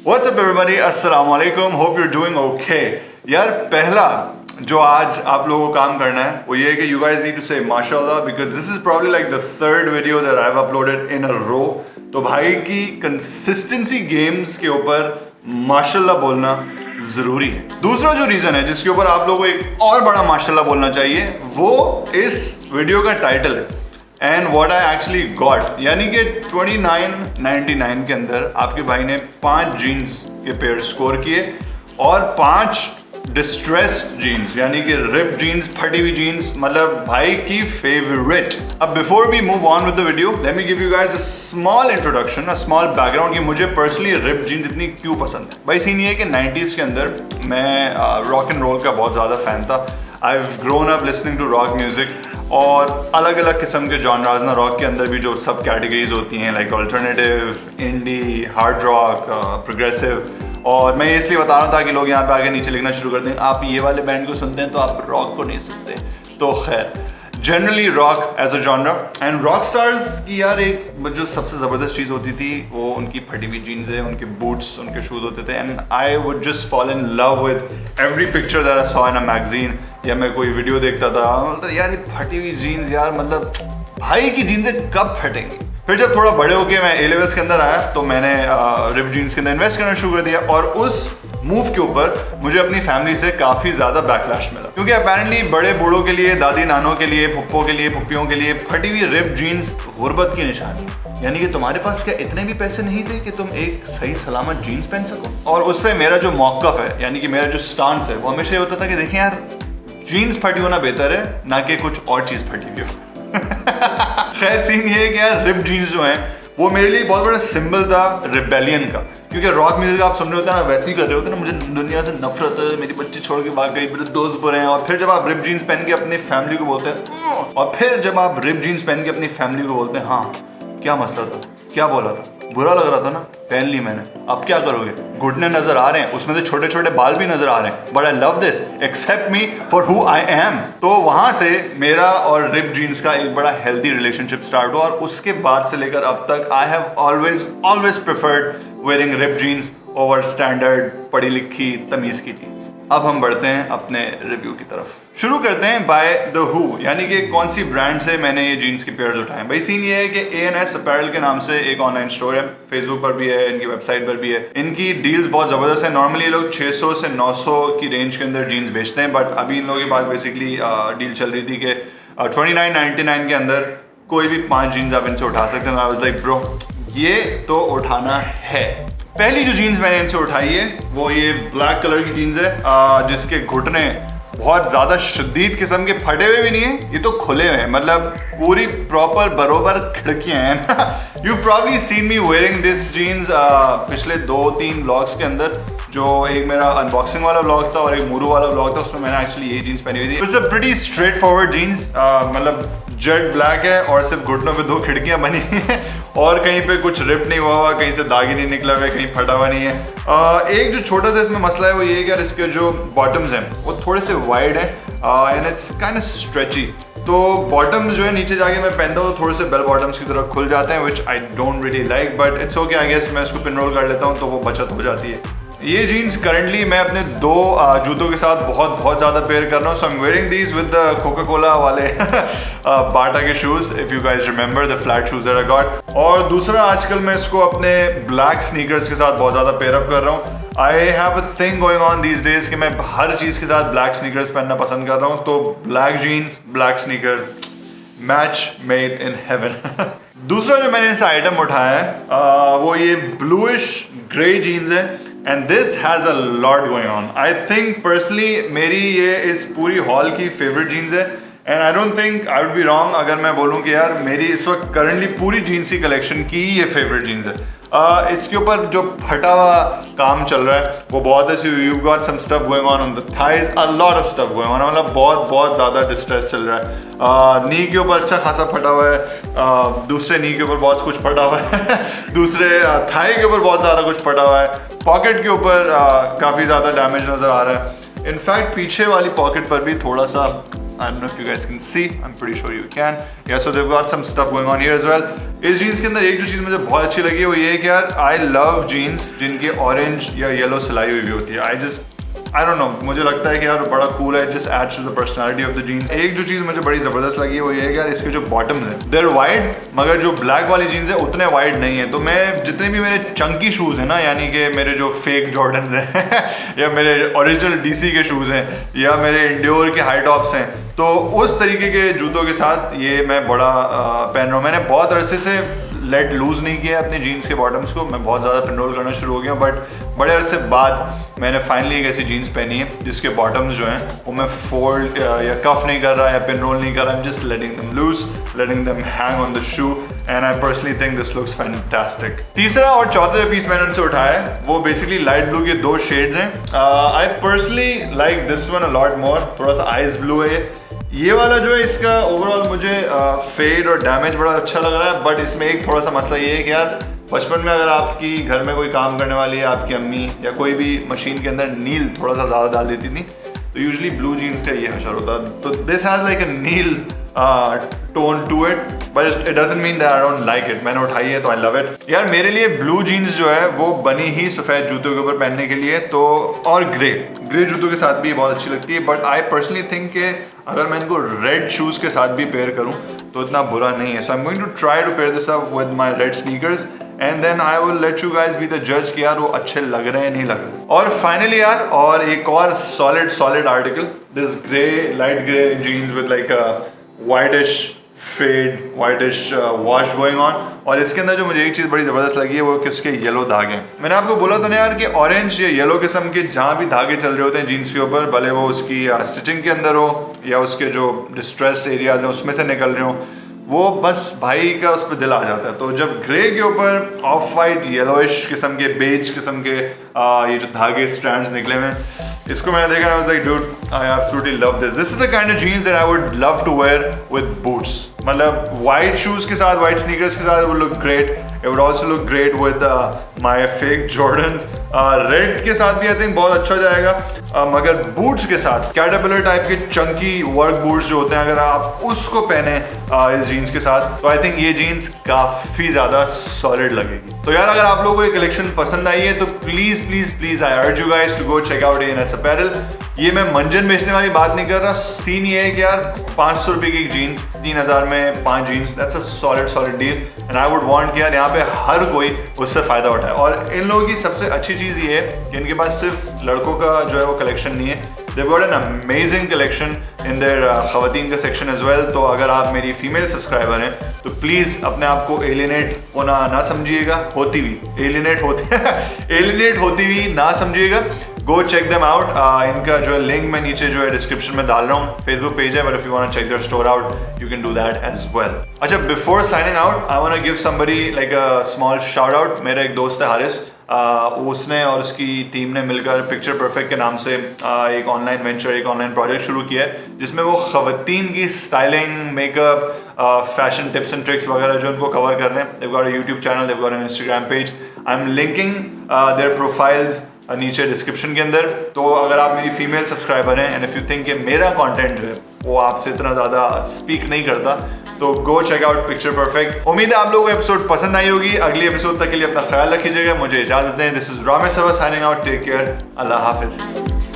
What's up everybody? अस्सलाम वालेकुम. Hope you're doing okay. यार पहला जो आज आप लोगों को काम करना है वो ये है कि you guys need to say माशाल्लाह because this is probably like the third video that I've uploaded in a row. तो भाई की consistency games के ऊपर माशाल्लाह बोलना जरूरी है. दूसरा जो रीजन है जिसके ऊपर आप लोगों को एक और बड़ा माशाल्लाह बोलना चाहिए वो इस वीडियो का टाइटल है and what I actually got, यानी कि 29.99 के अंदर आपके भाई ने 5 जीन्स के पेयर स्कोर किए और 5 डिस्ट्रेस्ड जीन्स यानी कि रिप जीन्स, फटी हुई जीन्स, मतलब भाई की फेवरेट. अब before we move on with the video let me give you guys a small introduction, a small background कि मुझे पर्सनली रिप जीन्स इतनी क्यों पसंद है. भाई सीन ये है कि 90s के अंदर मैं रॉक एंड रोल का बहुत ज़्यादा फैन था. I have grown up listening to rock music और अलग अलग किस्म के जॉनराज ना रॉक के अंदर भी जो सब कैटेगरीज होती हैं लाइक अल्टरनेटिव, इंडी, हार्ड रॉक, प्रोग्रेसिव. और मैं इसलिए बता रहा था कि लोग यहाँ पे आगे नीचे लिखना शुरू कर दें आप ये वाले बैंड को सुनते हैं तो आप रॉक को नहीं सुनते. तो खैर generally rock as a genre and rock stars की यार एक जो सबसे ज़बरदस्त चीज़ होती थी वो उनकी फटी हुई जीन्स है, उनके बूट्स, उनके शूज़ होते थे. And I would just fall in love with every picture that I saw in a magazine या मैं कोई वीडियो देखता था. मतलब यार ये फटी हुई जीन्स यार, मतलब भाई की जीन्सें कब फटेंगी. फिर जब थोड़ा बड़े होके मैं ए लेवल्स के अंदर आया तो मैंने रिप जीन्स के अंदर इन्वेस्ट करना शुरू कर दिया और उस मूव के ऊपर मुझे अपनी फैमिली से काफ़ी ज़्यादा बैकलैश मिला क्योंकि अपेरेंटली बड़े बूढ़ों के लिए, दादी नानों के लिए, फुप्पो के लिए, फुप्पियों के लिए फटी हुई रिप जीन्स गुर्बत की निशानी. यानी कि तुम्हारे पास क्या इतने भी पैसे नहीं थे कि तुम एक सही सलामत जीन्स पहन सको. और उस पर मेरा जो मौक़िफ़ है यानी कि मेरा जो स्टांस है वो हमेशा ये होता था कि देखें यार जीन्स फटी होना बेहतर है ना कि कुछ और चीज़ फटी हुई हो. खैर सीन ये है कि यार रिप जीन्स जो हैं वो मेरे लिए बहुत बड़ा सिंबल था रिबेलियन का क्योंकि रॉक म्यूजिक आप सुन रहे होते हैं ना वैसे ही कर रहे होते हैं ना, मुझे दुनिया से नफरत है, मेरी बच्चे छोड़ के भाग गई, मेरे दोस्त बुरे हैं. और फिर जब आप रिप जीन्स पहन के अपनी फैमिली को बोलते हैं और फिर जब आप रिप जीन्स पहन के अपनी फैमिली को बोलते हैं हाँ क्या मसला था, क्या बोला था, बुरा लग रहा था ना, पहन ली मैंने, अब क्या करोगे. घुटने नजर आ रहे हैं, उसमें से छोटे छोटे बाल भी नजर आ रहे हैं, but I love this, accept me for who I am. तो वहां से मेरा और रिप जीन्स का एक बड़ा हेल्दी रिलेशनशिप स्टार्ट हुआ और उसके बाद से लेकर अब तक I have always preferred wearing rip jeans over standard पढ़ी लिखी तमीज की जीन्स. अब हम बढ़ते हैं अपने रिव्यू की तरफ. शुरू करते हैं बाय द हु, यानी कि कौन सी ब्रांड से मैंने ये जीन्स के पेयर्स उठाए. भाई सीन ये है कि ANS अपैरल के नाम से एक ऑनलाइन स्टोर है, फेसबुक पर भी है, इनकी वेबसाइट पर भी है. इनकी डील्स बहुत ज़बरदस्त है. नॉर्मली ये लोग 600 से 900 की रेंज के अंदर जीन्स बेचते हैं बट अभी इन लोगों के पास बेसिकली डील चल रही थी कि 29.99 के अंदर कोई भी 5 जीन्स आप इनसे उठा सकते हैं. आई वाज लाइक ब्रो ये तो उठाना है. पहली जो जीन्स मैंने इनसे उठाई है वो ये ब्लैक कलर की जीन्स है जिसके घुटने बहुत ज़्यादा शदीद किस्म के फटे हुए भी नहीं है, ये तो खुले हुए हैं, मतलब पूरी प्रॉपर बरोबर खिड़कियाँ हैं. You probably seen me wearing this jeans पिछले 2-3 व्लॉग्स के अंदर. जो एक मेरा अनबॉक्सिंग वाला व्लॉग था और एक मूरू वाला व्लॉग था उसमें मैंने एक्चुअली ये जीन्स पहनी हुई थी. It's a pretty straightforward jeans, मतलब जेट ब्लैक है और सिर्फ घुटनों पे 2 खिड़कियां बनी हैं और कहीं पे कुछ रिप नहीं हुआ, कहीं से दागी नहीं निकला हुआ, कहीं फटा हुआ नहीं है. एक जो छोटा सा इसमें मसला है वो ये है कि यार इसके जो बॉटम्स हैं वो थोड़े से वाइड हैं and it's kind of stretchy. तो बॉटम्स जो है नीचे जाके मैं पहनता हूँ तो थोड़े से बेल बॉटम्स की तरफ खुल जाते हैं which I don't really like but it's okay. I guess मैं इसको पिन रोल कर लेता हूँ तो वो बचत हो जाती है. ये जीन्स करंटली मैं अपने 2 जूतों के साथ बहुत ज़्यादा पेयर कर रहा हूँ. So I am wearing these with the Coca Cola वाले बाटा के shoes, if you guys remember the flat shoes that I got. और दूसरा आजकल मैं इसको अपने ब्लैक स्नीकर्स के साथ बहुत ज़्यादा पेयर अप कर रहा हूँ. I have a thing going on these days कि मैं हर चीज़ के साथ ब्लैक स्नीकर्स पहनना पसंद कर रहा हूँ. तो black jeans, black sneaker, match made in heaven. दूसरा जो मैंने इनसे आइटम उठाया है वो ये ब्लूइश ग्रे जीन्स है and this has a lot going on. I think personally मेरी ये इस पूरी हॉल की फेवरेट जीन्स है and I don't think I would be wrong अगर मैं बोलूँ कि यार मेरी इस वक्त करंटली पूरी जीन्स की कलेक्शन की ये फेवरेट जीन्स है. इसके ऊपर जो फटा हुआ काम चल रहा है वो बहुत है. You got some stuff going on the thighs, a lot of stuff going on, मतलब बहुत ज़्यादा डिस्ट्रेस चल रहा है. नी के ऊपर अच्छा खासा फटा हुआ है, दूसरे नी के ऊपर बहुत कुछ फटा हुआ है दूसरे थाई के ऊपर बहुत ज़्यादा कुछ फटा हुआ है. पॉकेट के ऊपर काफ़ी ज़्यादा डैमेज नज़र आ रहा है. इनफैक्ट पीछे वाली पॉकेट पर भी थोड़ा सा I don't know if you guys can see. I'm pretty sure you can. Yeah, so they've got some stuff going on here as well. इस जीन्स के अंदर एक जो चीज़ मुझे बहुत अच्छी लगी वो ये है कि यार I love jeans जिनकी ऑरेंज या येलो सिलाई हुई होती है. I don't know, मुझे लगता है कि यार बड़ा cool है, just adds to the personality of the jeans. एक जो चीज़ मुझे बड़ी ज़बरदस्त लगी है वो ये है कि यार इसके जो bottoms हैं they're wide, मगर जो black वाली jeans है उतने wide नहीं है. तो मैं जितने भी मेरे chunky shoes हैं ना, यानी कि मेरे जो fake Jordans हैं या मेरे original DC के shoes हैं या मेरे Endure के high tops हैं, तो उस तरीके के जूतों के साथ ये मैं बड़ा पहन रहा हूँ. मैंने बहुत अरसे से लेट लूज़ नहीं किया अपने जीन्स के बॉटम्स को. मैं बहुत ज़्यादा पिनरोल करना शुरू हो गया, बट बड़े अरसे बाद मैंने फाइनली एक ऐसी जीन्स पहनी है जिसके बॉटम्स जो हैं वो मैं फोल्ड या कफ नहीं कर रहा या पिनरोल नहीं कर रहा. I am just letting them loose, letting them hang on the shoe, and I personally think this looks fantastic. तीसरा और चौथा पीस मैंने उनसे उठाया है वो बेसिकली लाइट ब्लू के दो शेड्स हैं. I personally like this one a lot more. थोड़ा सा आइस ब्लू है ये वाला जो है. इसका ओवरऑल मुझे फेड और डैमेज बड़ा अच्छा लग रहा है, बट इसमें एक थोड़ा सा मसला ये है कि यार बचपन में अगर आपकी घर में कोई काम करने वाली है, आपकी अम्मी या कोई भी मशीन के अंदर नील थोड़ा सा ज़्यादा डाल देती थी, तो यूजुअली ब्लू जीन्स का ये हशर होता. तो दिस हैज़ लाइक अ नील tone to it, but it doesn't mean that I don't like it. मैंने उठाई है तो आई लव इट. यार मेरे लिए ब्लू जीन्स जो है वो बनी ही सफ़ेद जूतों के ऊपर पहनने के लिए, तो और ग्रे जूतों के साथ भी बहुत अच्छी लगती है. बट आई पर्सनली थिंक कि अगर मैं इनको रेड शूज़ के साथ भी पेयर करूँ तो इतना बुरा नहीं है. So I am going to try to pair this up with my red sneakers and then I will let you guys be the जज कि यार वो अच्छे लग रहे हैं नहीं लग रहे. और फाइनली यार और एक और solid article, this grey light grey jeans with like a whitish fade whitish wash going on. और इसके अंदर जो मुझे एक चीज़ बड़ी ज़बरदस्त लगी है वो कि उसके येलो धागे. मैंने आपको बोला था ना यार कि ऑरेंज या येलो किस्म के जहाँ भी धागे चल रहे होते हैं जीन्स के ऊपर, भले वो उसकी स्टिचिंग के अंदर हो या उसके जो डिस्ट्रेस्ड एरियाज हैं उसमें से निकल रहे हो, वो बस भाई का उस पर दिल आ जाता है. तो जब ग्रे के ऊपर ऑफ वाइट येलोइश किस्म के बेज किस्म के ये जो धागे स्ट्रैंड्स निकले हुए इसको मैंने देखा, I was like dude I absolutely love this. This is the kind of jeans that I would love to wear with boots. मतलब वाइट शूज के साथ, वाइट स्नीकर्स के साथ, it would look great. It would also look great with my fake Jordans. Red के साथ भी I think बहुत अच्छा जाएगा. मगर बूट्स के साथ कैटरपिलर टाइप के चंकी वर्क बूट्स जो होते हैं, अगर आप उसको पहने इस जीन्स के साथ, तो आई थिंक ये जीन्स काफ़ी ज़्यादा सॉलिड लगेगी. तो यार अगर आप लोगों को ये कलेक्शन पसंद आई है तो please please please I urge you guys to go check out ANS apparel. ये मैं मंजन बेचने वाली बात नहीं कर रहा. सीन ये है कि यार 500 रुपये की एक जीन्स, 3000 में 5 jeans, that's a solid deal. And I would want कि यार यहाँ पे हर कोई उससे फ़ायदा उठाए. और इन लोगों की सबसे अच्छी चीज़ ये है कि इनके पास सिर्फ लड़कों का जो है वो कलेक्शन नहीं है. They've got an amazing collection in their ख़वातीन का सेक्शन as well. तो अगर आप मेरी फीमेल सब्सक्राइबर हैं तो प्लीज़ अपने आप को एलिनेट होना ना समझिएगा, होती हुई एलिनेट होती हुई ना समझिएगा. Go check them out. इनका जो है लिंक मैं नीचे जो है डिस्क्रिप्शन में डाल रहा हूँ. फेसबुक पेज है, but if you want to check their store out you can do that as well. अच्छा, before signing out I want to give somebody like a small shout out. मेरा एक दोस्त है हारिस, उसने और उसकी टीम ने मिलकर पिक्चर परफेक्ट के नाम से एक ऑनलाइन वेंचर, एक ऑनलाइन प्रोजेक्ट शुरू किया है जिसमें वो ख़वातीन की styling, makeup, fashion tips and tricks वगैरह जो उनको कवर कर रहे हैं. they've got a YouTube channel, they've got an Instagram page. I'm linking their profiles नीचे डिस्क्रिप्शन के अंदर. तो अगर आप मेरी फीमेल सब्सक्राइबर हैं एंड इफ़ यू थिंक कि मेरा कंटेंट जो है वो आपसे इतना ज़्यादा स्पीक नहीं करता, तो go check out picture perfect. उम्मीद है आप लोगों को एपिसोड पसंद आई होगी. अगली एपिसोड तक के लिए अपना ख्याल रखिएगा. मुझे इजाज़त दें. This is Ramesh signing out. Take care. अल्लाह हाफिज़.